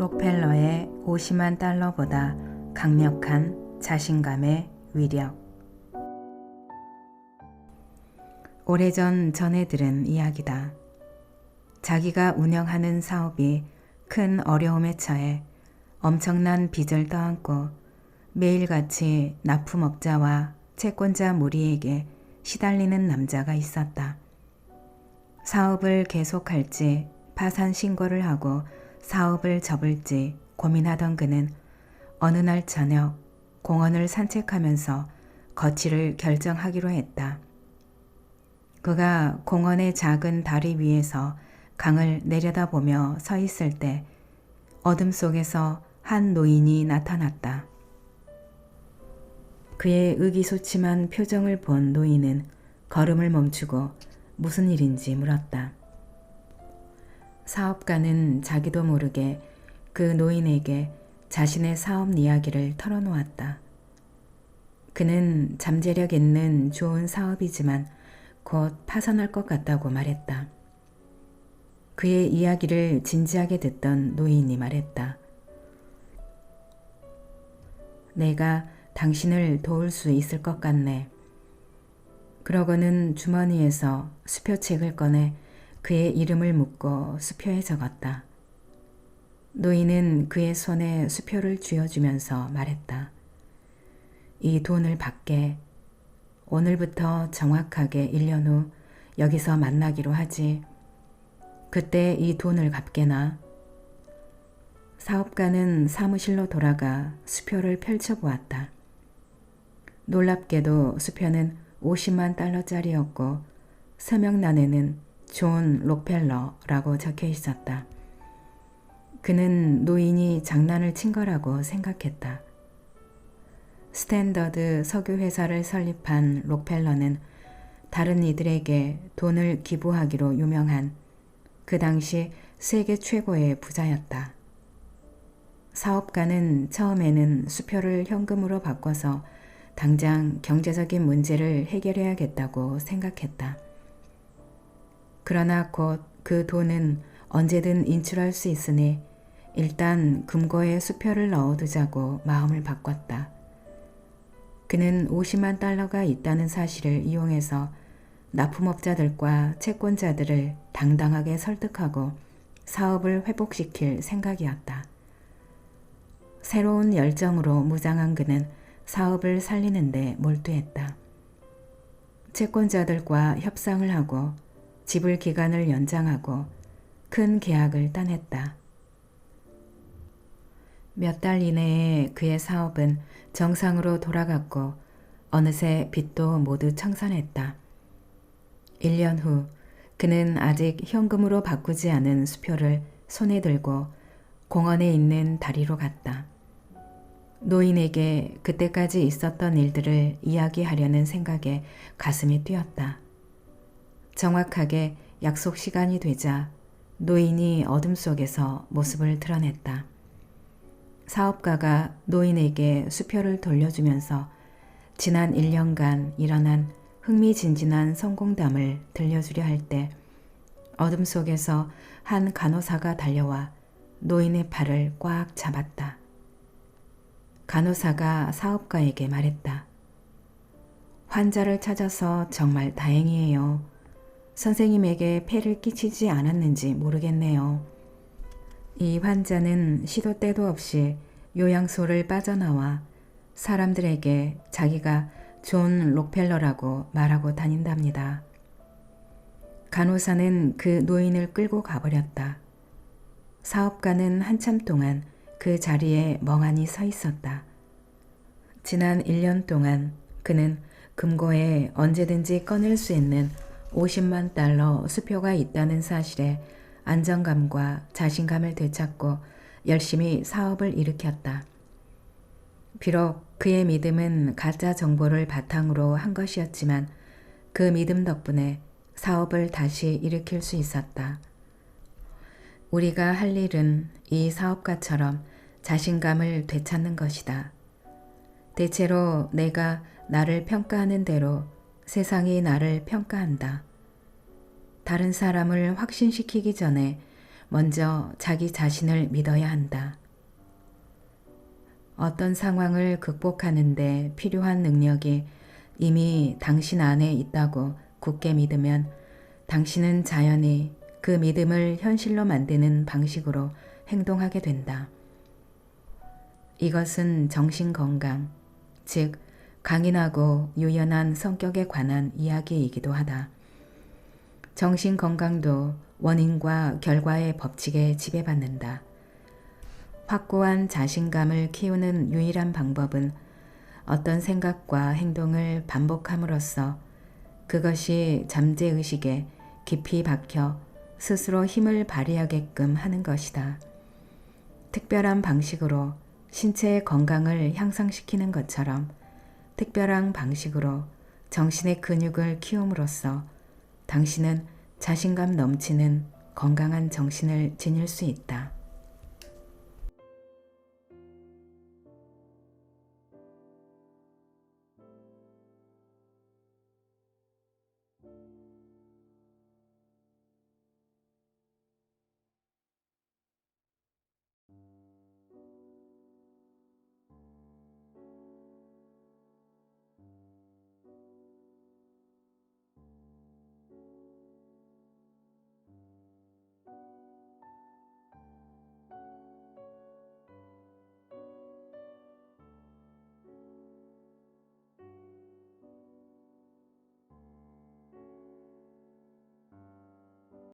록펠러의 50만 달러보다 강력한 자신감의 위력. 오래전 전해 들은 이야기다. 자기가 운영하는 사업이 큰 어려움에 처해 엄청난 빚을 떠안고 매일같이 납품업자와 채권자 무리에게 시달리는 남자가 있었다. 사업을 계속할지 파산 신고를 하고 사업을 접을지 고민하던 그는 어느 날 저녁 공원을 산책하면서 거취를 결정하기로 했다. 그가 공원의 작은 다리 위에서 강을 내려다보며 서 있을 때 어둠 속에서 한 노인이 나타났다. 그의 의기소침한 표정을 본 노인은 걸음을 멈추고 무슨 일인지 물었다. 사업가는 자기도 모르게 그 노인에게 자신의 사업 이야기를 털어놓았다. 그는 잠재력 있는 좋은 사업이지만 곧 파산할 것 같다고 말했다. 그의 이야기를 진지하게 듣던 노인이 말했다. 내가 당신을 도울 수 있을 것 같네. 그러고는 주머니에서 수표책을 꺼내 그의 이름을 묻고 수표에 적었다. 노인은 그의 손에 수표를 쥐어주면서 말했다. 이 돈을 받게. 오늘부터 정확하게 1년 후 여기서 만나기로 하지. 그때 이 돈을 갚게나. 사업가는 사무실로 돌아가 수표를 펼쳐보았다. 놀랍게도 수표는 50만 달러짜리였고 서명란에는 존 록펠러라고 적혀 있었다. 그는 노인이 장난을 친 거라고 생각했다. 스탠더드 석유회사를 설립한 록펠러는 다른 이들에게 돈을 기부하기로 유명한 그 당시 세계 최고의 부자였다. 사업가는 처음에는 수표를 현금으로 바꿔서 당장 경제적인 문제를 해결해야겠다고 생각했다. 그러나 곧 그 돈은 언제든 인출할 수 있으니 일단 금고에 수표를 넣어두자고 마음을 바꿨다. 그는 50만 달러가 있다는 사실을 이용해서 납품업자들과 채권자들을 당당하게 설득하고 사업을 회복시킬 생각이었다. 새로운 열정으로 무장한 그는 사업을 살리는 데 몰두했다. 채권자들과 협상을 하고 지불 기간을 연장하고 큰 계약을 따냈다. 몇 달 이내에 그의 사업은 정상으로 돌아갔고 어느새 빚도 모두 청산했다. 1년 후 그는 아직 현금으로 바꾸지 않은 수표를 손에 들고 공원에 있는 다리로 갔다. 노인에게 그때까지 있었던 일들을 이야기하려는 생각에 가슴이 뛰었다. 정확하게 약속 시간이 되자 노인이 어둠 속에서 모습을 드러냈다. 사업가가 노인에게 수표를 돌려주면서 지난 1년간 일어난 흥미진진한 성공담을 들려주려 할 때 어둠 속에서 한 간호사가 달려와 노인의 팔을 꽉 잡았다. 간호사가 사업가에게 말했다. 환자를 찾아서 정말 다행이에요. 선생님에게 폐를 끼치지 않았는지 모르겠네요. 이 환자는 시도 때도 없이 요양소를 빠져나와 사람들에게 자기가 존 록펠러라고 말하고 다닌답니다. 간호사는 그 노인을 끌고 가버렸다. 사업가는 한참 동안 그 자리에 멍하니 서 있었다. 지난 1년 동안 그는 금고에 언제든지 꺼낼 수 있는 50만 달러 수표가 있다는 사실에 안정감과 자신감을 되찾고 열심히 사업을 일으켰다. 비록 그의 믿음은 가짜 정보를 바탕으로 한 것이었지만 그 믿음 덕분에 사업을 다시 일으킬 수 있었다. 우리가 할 일은 이 사업가처럼 자신감을 되찾는 것이다. 대체로 내가 나를 평가하는 대로 세상이 나를 평가한다. 다른 사람을 확신시키기 전에 먼저 자기 자신을 믿어야 한다. 어떤 상황을 극복하는데 필요한 능력이 이미 당신 안에 있다고 굳게 믿으면 당신은 자연히 그 믿음을 현실로 만드는 방식으로 행동하게 된다. 이것은 정신건강, 즉 강인하고 유연한 성격에 관한 이야기이기도 하다. 정신건강도 원인과 결과의 법칙에 지배받는다. 확고한 자신감을 키우는 유일한 방법은 어떤 생각과 행동을 반복함으로써 그것이 잠재의식에 깊이 박혀 스스로 힘을 발휘하게끔 하는 것이다. 특별한 방식으로 신체의 건강을 향상시키는 것처럼 특별한 방식으로 정신의 근육을 키움으로써 당신은 자신감 넘치는 건강한 정신을 지닐 수 있다.